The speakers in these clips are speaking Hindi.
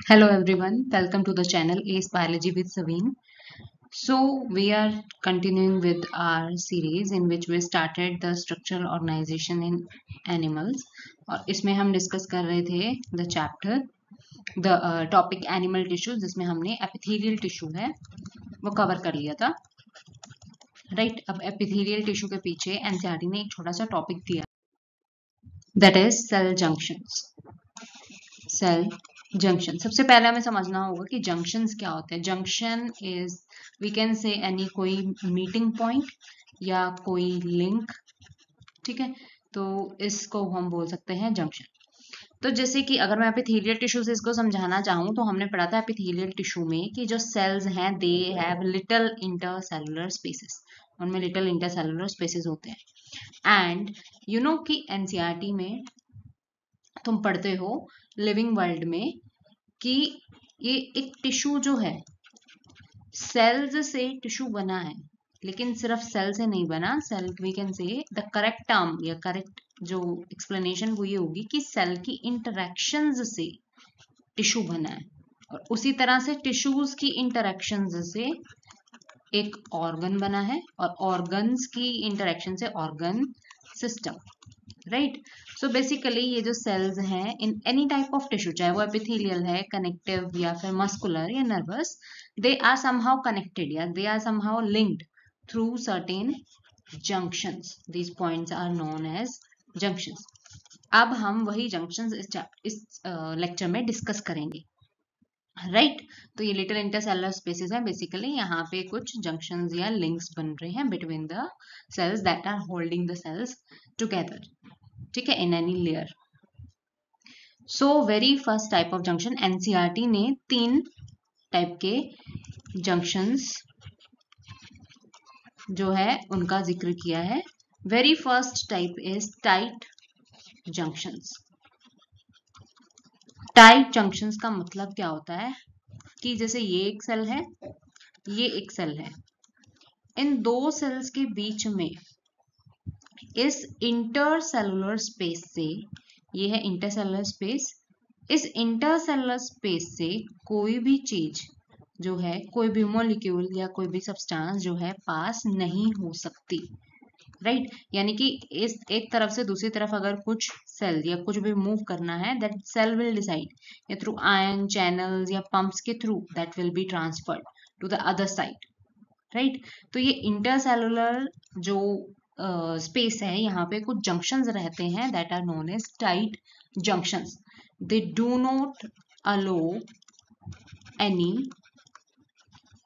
Hello everyone, welcome to the channel Ace Biology with Saveen. So we are continuing with our series in which we started the structural organization in animals और इसमें हम डिस्कस कर रहे थे the chapter the topic animal tissue जिसमें हमने एपिथेलियल टिश्यू है वो कवर कर लिया था राइट। अब एपिथेलियल टिश्यू के पीछे एनसीईआरटी ने एक छोटा सा टॉपिक दिया that is cell junctions. Cell junction सबसे पहले हमें समझना होगा कि जंक्शंस क्या होते हैं। Junction is we can say any कोई मीटिंग पॉइंट या कोई लिंक, ठीक है, तो इसको हम बोल सकते हैं जंक्शन। तो जैसे कि अगर मैं एपिथेलियल टिश्यू से इसको समझाना चाहूँ तो हमने पढ़ा था एपिथेलियल टिश्यू में कि जो सेल्स हैं they have little intercellular spaces, उनमें लिटिल इंटरसेलुलर स्पेसेस होते हैं। एंड यू नो कि एनसीईआरटी में तुम पढ़ते हो लिविंग वर्ल्ड में कि ये एक टिश्यू जो है सेल्स से टिश्यू बना है, लेकिन सिर्फ सेल से नहीं बना। Cell we can say the correct term या करेक्ट जो एक्सप्लेनेशन वो ये होगी कि सेल की इंटरेक्शंस से टिश्यू बना है, और उसी तरह से टिश्यूज की इंटरेक्शंस से एक ऑर्गन बना है, और ऑर्गन्स की इंटरेक्शन से organ system, right. So basically ये जो सेल्स हैं in any type of tissue, चाहे वो एपिथेलियल है, कनेक्टिव या फिर मस्कुलर या nervous, they are somehow connected या they are somehow linked through certain junctions. These points are known as junctions. अब हम वही जंक्शंस इस लेक्चर में डिस्कस करेंगे, राइट। तो ये लिटिल इंटरसेलुलर स्पेसेस है, बेसिकली यहाँ पे कुछ जंक्शंस या लिंक्स बन रहे हैं between the cells that are holding the cells together, ठीक है, in any layer. So very first type of junction, NCERT ने 3 टाइप के जंक्शंस जो है उनका जिक्र किया है। Very first type is tight junctions. Tight junctions का मतलब क्या होता है कि जैसे ये एक सेल है, ये एक सेल है, इन दो सेल्स के बीच में इस इंटरसेलुलर स्पेस से, ये है इंटरसेलुलर स्पेस, इस इंटरसेलुलर स्पेस से कोई भी चीज जो है, कोई भी मॉलिक्यूल या कोई भी सब्सटेंस जो है पास नहीं हो सकती, राइट। यानी कि इस एक तरफ से दूसरी तरफ अगर कुछ सेल या कुछ भी मूव करना है, दैट सेल विल डिसाइड या थ्रू आयन चैनल्स या पंप्स के through that will be transferred to the other side, right. तो ये इंटरसेलुलर जो स्पेस है, यहाँ पे कुछ जंक्शंस रहते हैं that are known as tight junctions. They do not allow any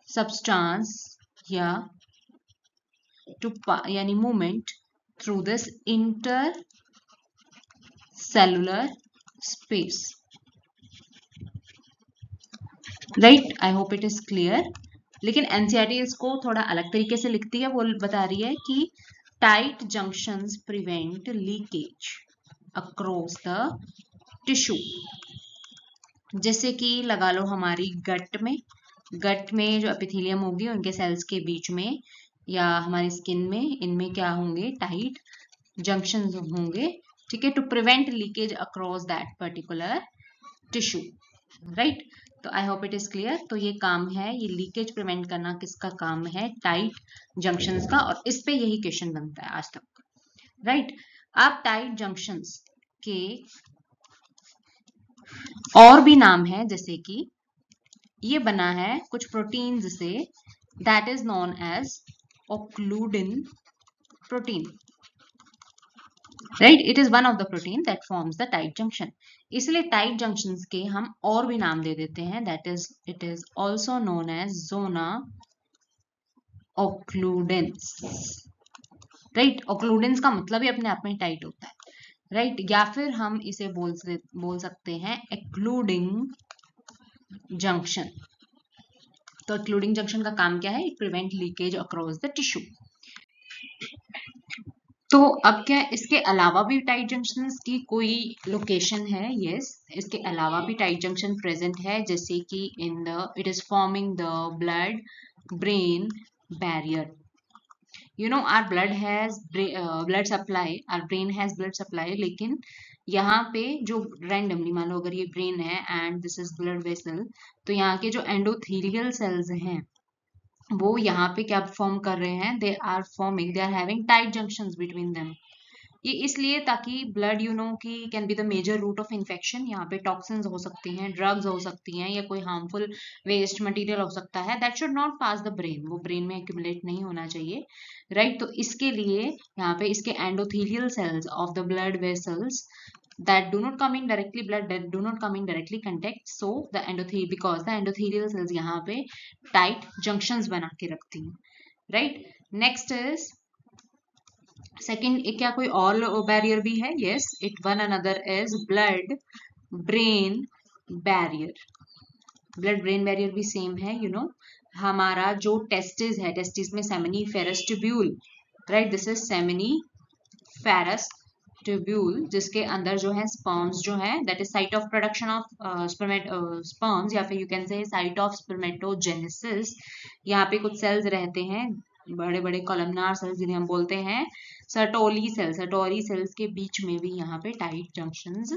substance या टू यानी movement through this intercellular space, right. I hope it is clear. लेकिन एनसीईआरटी इसको थोड़ा अलग तरीके से लिखती है, वो बता रही है कि tight junctions prevent leakage across the tissue. जैसे कि लगा लो हमारी गट में जो एपिथेलियम होगी उनके सेल्स के बीच में या हमारी स्किन में, इनमें क्या होंगे, टाइट जंक्शंस होंगे, ठीक है, to prevent leakage across that particular tissue, right. तो I hope it is clear. तो ये काम है, ये लीकेज प्रिवेंट करना किसका काम है, टाइट जंक्शंस का, और इस पे यही क्वेश्चन बनता है आज तक, राइट। अब टाइट जंक्शंस के और भी नाम है, जैसे कि ये बना है कुछ प्रोटीन्स से, that is known as occludin protein, right. It is one of the protein that forms the tight junction. इसलिए टाइट जंक्शंस के हम और भी नाम दे देते हैं, that is it is also known as zona occludens, right. Occludens का मतलब ही अपने आप में टाइट होता है, राइट। या फिर हम इसे बोल सकते हैं एक्लूडिंग जंक्शन। तो एक्लूडिंग जंक्शन का काम क्या है, it prevent leakage across the tissue. तो अब क्या इसके अलावा भी टाइट जंक्शंस की कोई लोकेशन है? यस, इसके अलावा भी टाइट जंक्शन प्रेजेंट है, जैसे कि in the it is forming the blood brain barrier. You know our blood has blood supply, our brain has blood supply, लेकिन यहाँ पे जो रैंडमली मान लो अगर ये ब्रेन है and this is blood vessel, तो यहाँ के जो एंडोथेलियल सेल्स हैं वो यहाँ पे क्या फॉर्म कर रहे हैं, they are forming, they are having tight junctions between them. ये इसलिए ताकि ब्लड यू नो की can be the major route of infection, यहाँ पे टॉक्सिन्स हो सकती हैं, ड्रग्स हो सकती हैं, या कोई हार्मफुल वेस्ट मटेरियल हो सकता है, that should not pass the brain, वो ब्रेन में एक्यूमुलेट नहीं होना चाहिए, राइट। तो इसके लिए यहाँ पे इसके endothelial cells of the blood vessels that do not come in directly blood that do not come in directly contact, so the endothelial, because the endothelial cells यहाँ पे tight junctions बना के रखती हैं, right। next is सेकेंड, क्या कोई और बैरियर भी है? Yes, it one another is blood brain barrier. Blood brain barrier भी सेम है, यू नो हमारा जो टेस्टिस है, टेस्टिस में seminiferous tubule, right, this is seminiferous tubule, जिसके अंदर जो है स्पर्म्स जो है, that is site of production of sperms, या फिर you can say site of spermatogenesis. यहाँ पे कुछ सेल्स रहते हैं, बड़े बड़े कॉलमनार सेल्स जिन्हें हम बोलते हैं सर्टोली सेल्स। सर्टोली सेल्स के बीच में भी यहाँ पे टाइट जंक्शंस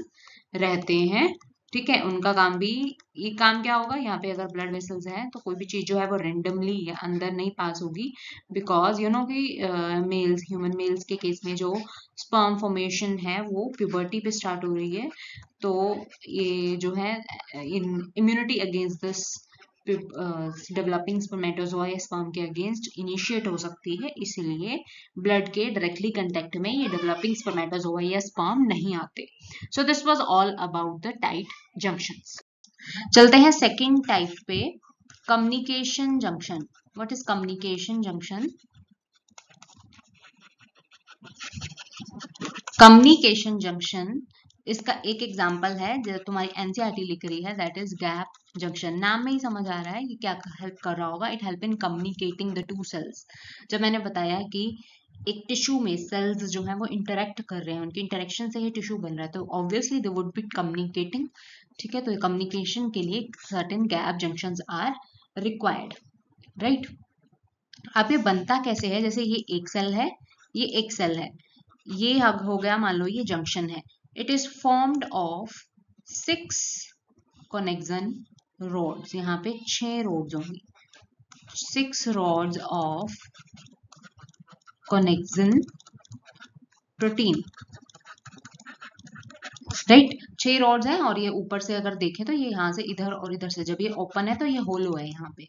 रहते हैं, ठीक है। उनका काम भी, ये काम क्या होगा, यहाँ पे अगर ब्लड वेसल्स हैं तो कोई भी चीज जो है वो रेंडमली या अंदर नहीं पास होगी, बिकॉज यू नो कि मेल्स, ह्यूमन मेल्स के केस में जो स्पर्म फॉर्मेशन है वो प्यूबर्टी पे स्टार्ट हो रही है, तो ये जो है immunity against this developing spermatozoa या स्पर्म के अगेंस्ट इनिशिएट हो सकती है, इसीलिए ब्लड के डायरेक्टली कांटेक्ट में ये डेवलपिंग स्पर्मेटोजोआ या स्पर्म नहीं आते। So this was all about the tight junctions. चलते हैं सेकंड टाइप पे, communication junction. What is communication junction? Communication junction, इसका एक एग्जांपल है जो तुम्हारी एनसीईआरटी लिख रही है, दैट इज गैप जंक्शन। नाम में ही समझ आ रहा है ये क्या हेल्प कर रहा होगा, it help in communicating the two cells. जब मैंने बताया कि एक टिश्यू में सेल्स जो है वो इंटरेक्ट कर रहे हैं, उनके इंटरेक्शन से ये टिश्यू बन रहा है, तो obviously they would be communicating, ठीक है। तो कम्युनिकेशन के लिए certain gap junctions are required, right. अब ये बनता कैसे है, जैसे ये एक सेल है, ये एक सेल है, ये हो गया मान लो ये जंक्शन है। It is formed of 6 connection roads, यहाँ पे 6 रोड्स होंगी, 6 roads of connection protein, right. 6 roads हैं, और ये ऊपर से अगर देखें तो ये यहाँ से इधर और इधर से, जब ये ओपन है तो ये होलो है यहाँ पे,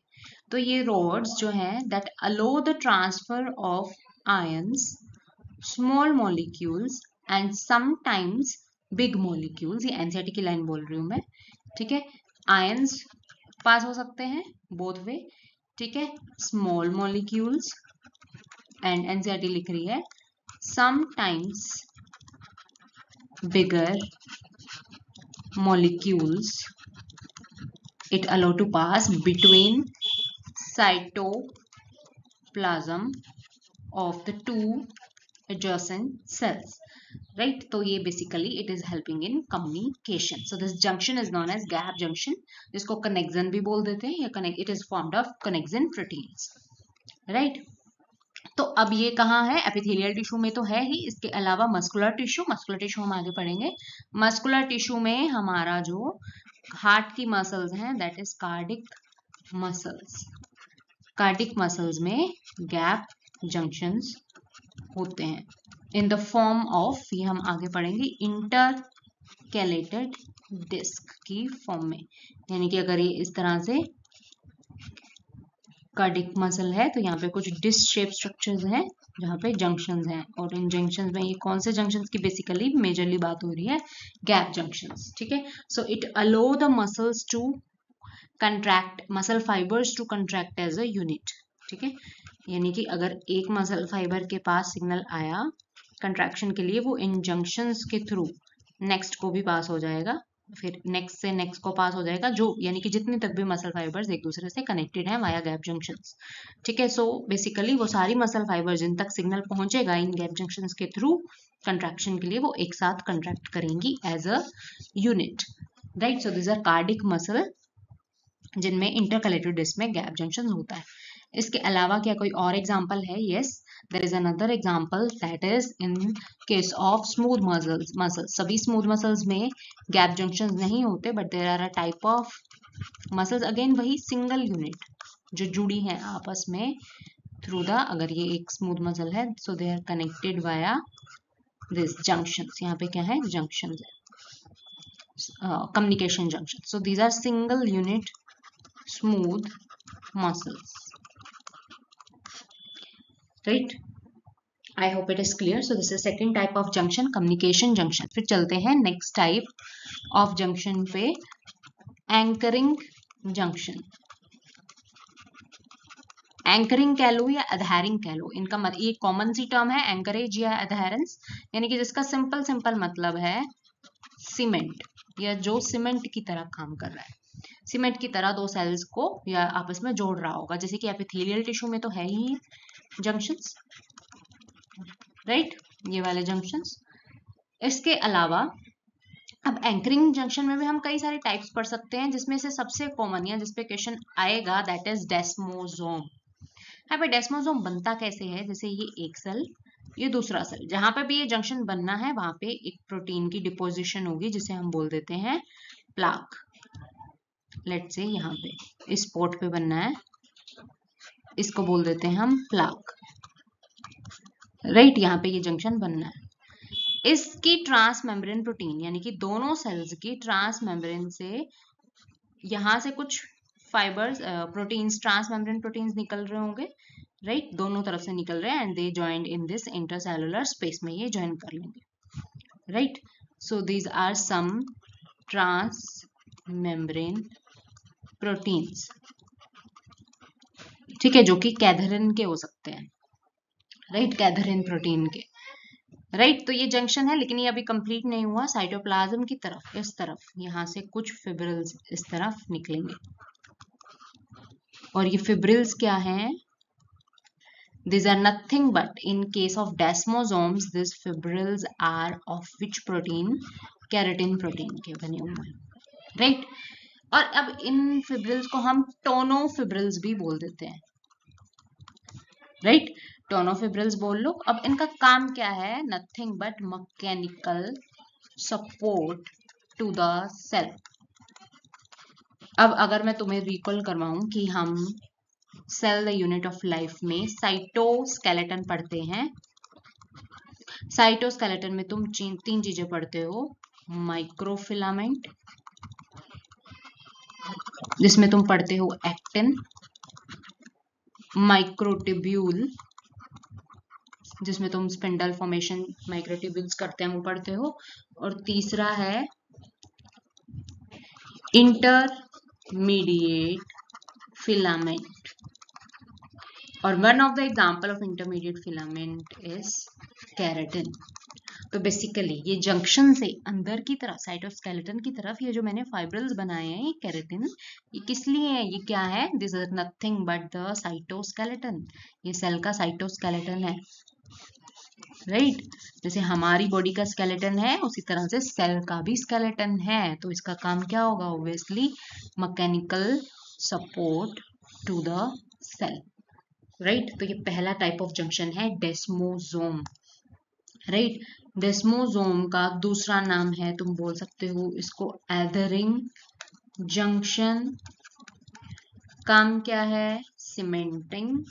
तो ये रोड्स जो है that aloe the transfer of ions, small molecules and sometimes big molecules. ये एनसीईआरटी की लाइन बोल रही हूँ मैं, ठीक है। आयंस पास हो सकते हैं बोथ वे, ठीक है, स्मॉल मॉलिक्यूल्स, एंड एनसीईआरटी लिख रही है sometimes bigger molecules it allow to pass between cytoplasm of the two adjacent cells, right। तो ये basically it is helping in communication, so this junction is known as gap junction, जिसको connection भी बोल देते हैं, या connect, it is formed of connection proteins, right। तो अब ये कहाँ है, एपिथेलियल टिश्यू में तो है ही, इसके अलावा मस्कुलर टिश्यू, मस्कुलर टिश्यू हम आगे पढ़ेंगे। मस्कुलर टिश्यू में हमारा जो हार्ट की मसल्स हैं, that is cardiac muscles. Cardiac muscles में गैप जंक्शंस होते हैं इन द फॉर्म ऑफ, ये हम आगे पढ़ेंगे, इंटरकैलेटेड डिस्क की फॉर्म में, यानी कि अगर ये इस तरह से कार्डिक मसल है तो यहाँ पे कुछ डिस्क शेप स्ट्रक्चर्स हैं जहाँ पे जंक्शंस हैं, और इन जंक्शंस में ये कौन से जंक्शंस की बेसिकली मेजरली बात हो रही है, गैप जंक्शंस, ठीक है। So it allow the muscles to contract, muscle fibres to contract as a unit, ठीक है। यानी कि अगर एक मसल फाइबर के पास सिग्नल आया कंट्रैक्शन के लिए, वो इन जंक्शंस के थ्रू नेक्स्ट को भी पास हो जाएगा, फिर नेक्स्ट से नेक्स्ट को पास हो जाएगा, जो यानी कि जितने तक भी मसल फाइबर्स एक दूसरे से कनेक्टेड हैं वाया गैप जंक्शंस, ठीक है। सो बेसिकली वो सारी मसल फाइबर जिन तक सिग्नल पहुंचेगा इन गैप जंक्शंस के थ्रू कंट्रैक्शन के लिए, वो एक साथ कंट्रैक्ट करेंगी as a unit, right. So this are cardiac muscle जिनमें इंटरकलेटेड डिस्क में गैप जंक्शन होता है। इसके अलावा क्या कोई और एग्जाम्पल है? Yes, there is another example, that is in case of smooth muscles. सभी स्मूथ मसल्स में गैप जंक्शन नहीं होते, but there are a type of muscles, again वही सिंगल यूनिट जो जुड़ी है आपस में थ्रू द, अगर ये एक स्मूथ मसल है, so they are connected via this junctions. यहाँ पे क्या है? जंक्शंस है, communication junction. So these are single unit smooth muscles, right? I hope it is clear. So this is second type of junction, communication junction. फिर चलते हैं next type of junction पे, anchoring junction. एंकरिंग कह लो या अधेरिंग कह लो, इनका ये कॉमन सी टर्म है, एंकरेज या अधेरेंस, यानी कि जिसका सिंपल सिंपल मतलब है सीमेंट, या जो सीमेंट की तरह काम कर रहा है, सीमेंट की तरह दो सेल्स को या आपस में जोड़ रहा होगा, जैसे कि एपिथेलियल टिश्यू में तो है ही जंक्शंस, राइट, ये वाले जंक्शंस। इसके अलावा अब एंकरिंग जंक्शन में भी हम कई सारे टाइप्स पढ़ सकते हैं, जिसमें से सबसे कॉमन या जिसपे क्वेश्चन आएगा दैट इज डेस्मोसोम। यहाँ पे डेस्मोसोम बनता कैसे है? जैसे ये एक सेल, ये दूसरा सेल, जहां पे भी ये जंक्शन बनना है वहां पे एक प्रोटीन की डिपोजिशन होगी जिसे हम बोल देते हैं प्लाक। लेट्स से यहाँ पे इस स्पॉट पे बनना है, इसको बोल देते हैं हम प्लाक, राइट। यहाँ पे ये जंक्शन बनना है, इसकी ट्रांस मेम्ब्रेन प्रोटीन, यानी कि दोनों सेल्स की ट्रांस मेम्ब्रेन से यहाँ से कुछ fibres proteins, trans membrane proteins निकल रहे होंगे, राइट, दोनों तरफ से निकल रहे हैं, and they joined in this intercellular space में ये ज्वाइन कर लेंगे, right. So these are some trans membrane proteins, ठीक है, जो कि कैथरीन के हो सकते हैं, राइट, कैथरीन प्रोटीन के, राइट। तो ये जंक्शन है, लेकिन ये अभी कंप्लीट नहीं हुआ। साइटोप्लाज्म की तरफ, इस तरफ यहाँ से कुछ फिब्रिल्स इस तरफ निकलेंगे, और ये फिब्रिल्स क्या हैं? These are nothing but, in case of desmosomes, these fibrils are of which protein? Keratin protein के बने हुए हैं, राइट। और अब इन फिब्रिल्स को हम टोनोफिब्रिल्स भी बोल देते हैं, राइट, टोनोफिब्रिल्स बोल लो। अब इनका काम क्या है? Nothing but mechanical support to the cell. अब अगर मैं तुम्हें रिकॉल करवाऊं कि हम cell the unit of life में साइटोस्केलेटन पढ़ते हैं, साइटोस्केलेटन में तुम तीन चीजें पढ़ते हो, माइक्रोफिलामेंट, जिसमें तुम पढ़ते हो एक्टिन, माइक्रोट्यूब्यूल, जिसमें तुम स्पिंडल फॉर्मेशन माइक्रोट्यूब्यूल्स करते हैं वो पढ़ते हो, और तीसरा है इंटरमीडिएट फिलामेंट, और one of the example of intermediate filament is keratin. तो बेसिकली ये जंक्शन से अंदर की तरफ, साइटोस्केलेटन की तरफ, ये जो मैंने फाइब्रिल्स बनाए हैं, ये केराटिन, ये किस लिए है? ये क्या है? This is nothing but the cytoskeleton, ये सेल का साइटोस्केलेटन है, राइट। जैसे हमारी बॉडी का स्केलेटन है, उसी तरह से सेल का भी स्केलेटन है, तो इसका काम क्या होगा? Obviously mechanical support to the cell, right. तो ये पहला टाइप ऑफ जंक्शन है डेस्मोसोम, राइट। डेस्मोसोम का दूसरा नाम है, तुम बोल सकते हो इसको एथरिंग जंक्शन। काम क्या है? सीमेंटिंग।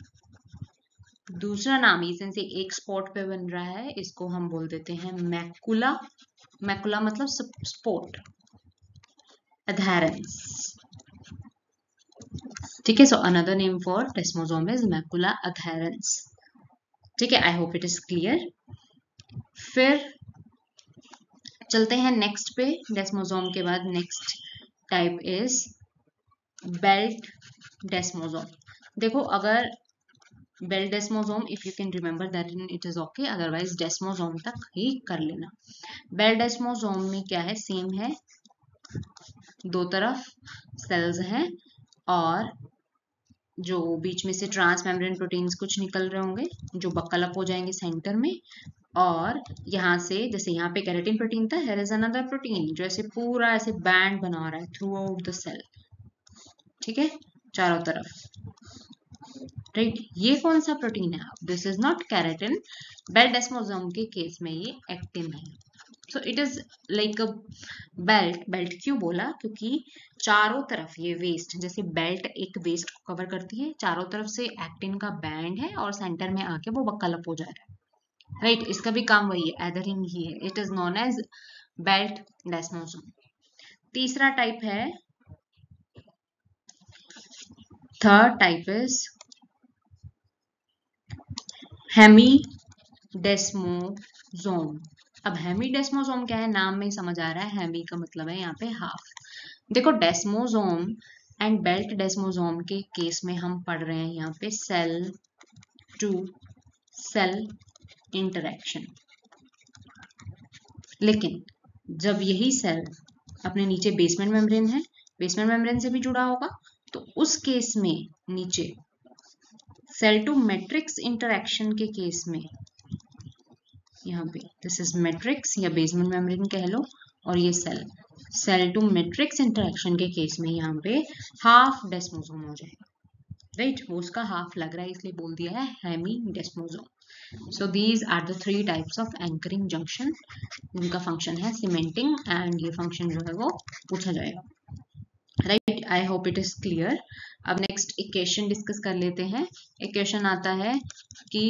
दूसरा नाम, इसे से एक स्पॉट पे बन रहा है, इसको हम बोल देते हैं मैकुला। मैकुला मतलब स्पॉट, एथेरेंस, ठीक है। So another name for desmosome is macula adherens, ठीक है। I hope it is clear. फिर चलते हैं नेक्स्ट पे। डेस्मोसोम के बाद next type is belt desmosome. देखो, अगर belt desmosome, if you can remember that it is okay, otherwise desmosome तक ही कर लेना। बेल्ट डेस्मोसोम में क्या है? सेम है, दो तरफ सेल्स हैं, और जो बीच में से ट्रांस मेम्ब्रेन प्रोटीन्स कुछ निकल रहे होंगे जो बकल अप हो जाएंगे सेंटर में, और यहाँ से, जैसे यहाँ पे केराटिन प्रोटीन था, हियर इज अनदर प्रोटीन जो ऐसे पूरा ऐसे बैंड बना रहा है थ्रू आउट द सेल, ठीक है, चारों तरफ, राइट। ये कौन सा प्रोटीन है? This is not keratin, belt desmosome के केस में ये एक्टिन है। So it is like a belt. Belt क्यों बोला? क्योंकि चारों तरफ ये वेस्ट, जैसे बेल्ट एक वेस्ट को कवर करती है, चारों तरफ से एक्टिन का बैंड है और सेंटर में आके वो बक्कल अप हो जा रहा है, राइट। इसका भी काम वही है, एदरिंग ही है। It is known as belt desmosome. तीसरा टाइप है, थर्ड टाइप इज हेमीडेस्मोसोम। अब हेमीडेस्मोसोम क्या है? नाम में ही समझ आ रहा है, हेमी का मतलब है यहाँ पे हाफ। देखो, डेस्मोसोम एंड बेल्ट डेस्मोसोम के केस में हम पढ़ रहे हैं यहाँ पे सेल टू सेल इंटरेक्शन। लेकिन जब यही सेल अपने नीचे बेसमेंट मेम्ब्रेन है, बेसमेंट मेम्ब्रेन से भी जुड़ा होगा, तो उस केस में नीचे सेल टू मैट्रिक्स इंटरेक्शन के केस में यहाँ पे दिस इज मैट्रिक्स या बेसमेंट मेम्ब्रेन कह लो, और ये सेल टू मैट्रिक्स इंटरेक्शन के केस में यहाँ पे हाफ डेस्मोसोम हो जाएगा, राइट। वो उसका हाफ लग रहा है इसलिए बोल दिया है hemidesmosome. So these are the three types of anchoring junction. उनका फंक्शन है सीमेंटिंग, एंड ये फंक्शन जो है वो पूछा जाएगा, right. I hope it is clear. अब नेक्स्ट इक्वेशन डिस्कस कर लेते हैं। इक्वेशन आता है कि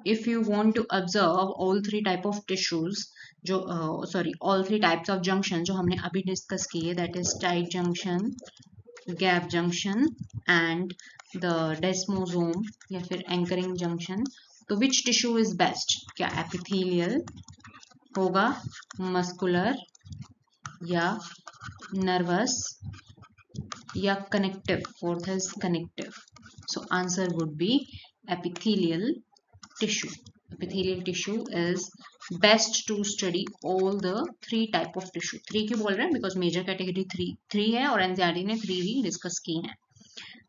if you want to observe all three type of tissues, जो sorry all three types of junction जो हमने अभी डिस्कस किए, that is tight junction, gap junction and the डेस्मोसोम या फिर एंकरिंग जंक्शन, तो विच टिश्यू इज बेस्ट? क्या एपिथेलियल होगा, मस्कुलर या नर्वस या connective? Fourth is connective. So answer would be epithelial tissue. Epithelial tissue is best to study all the three type of tissue. 3 क्यों बोल रहे हैं? बिकॉज मेजर कैटेगरी 3 है और एनसीईआरटी ने 3 ही डिस्कस की हैं,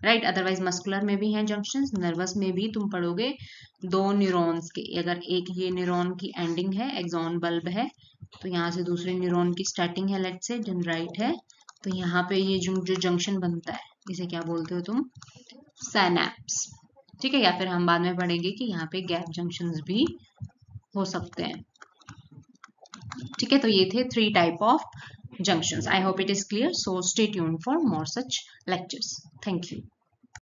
राइट। अदरवाइज मस्कुलर में भी हैं जंक्शंस, नर्वस में भी तुम पढ़ोगे दो न्यूरॉन्स के, अगर एक ये न्यूरॉन की एंडिंग है, एक्सॉन बल्ब है, तो यहाँ से दूसरे न्यूरॉन की स्टार्टिंग है, लेट्स से डेंड्राइट है, तो यहाँ पे ये जो जंक्शन बनता है इसे क्या बोलते हो तुम? सैनैप्स, ठीक है। या फिर हम बाद में पढ़ेंगे कि यहाँ पे गैप जंक्शंस भी हो सकते हैं, ठीक है। तो ये थे 3 type of junctions. I hope it is clear. So stay tuned for more such lectures. Thank you.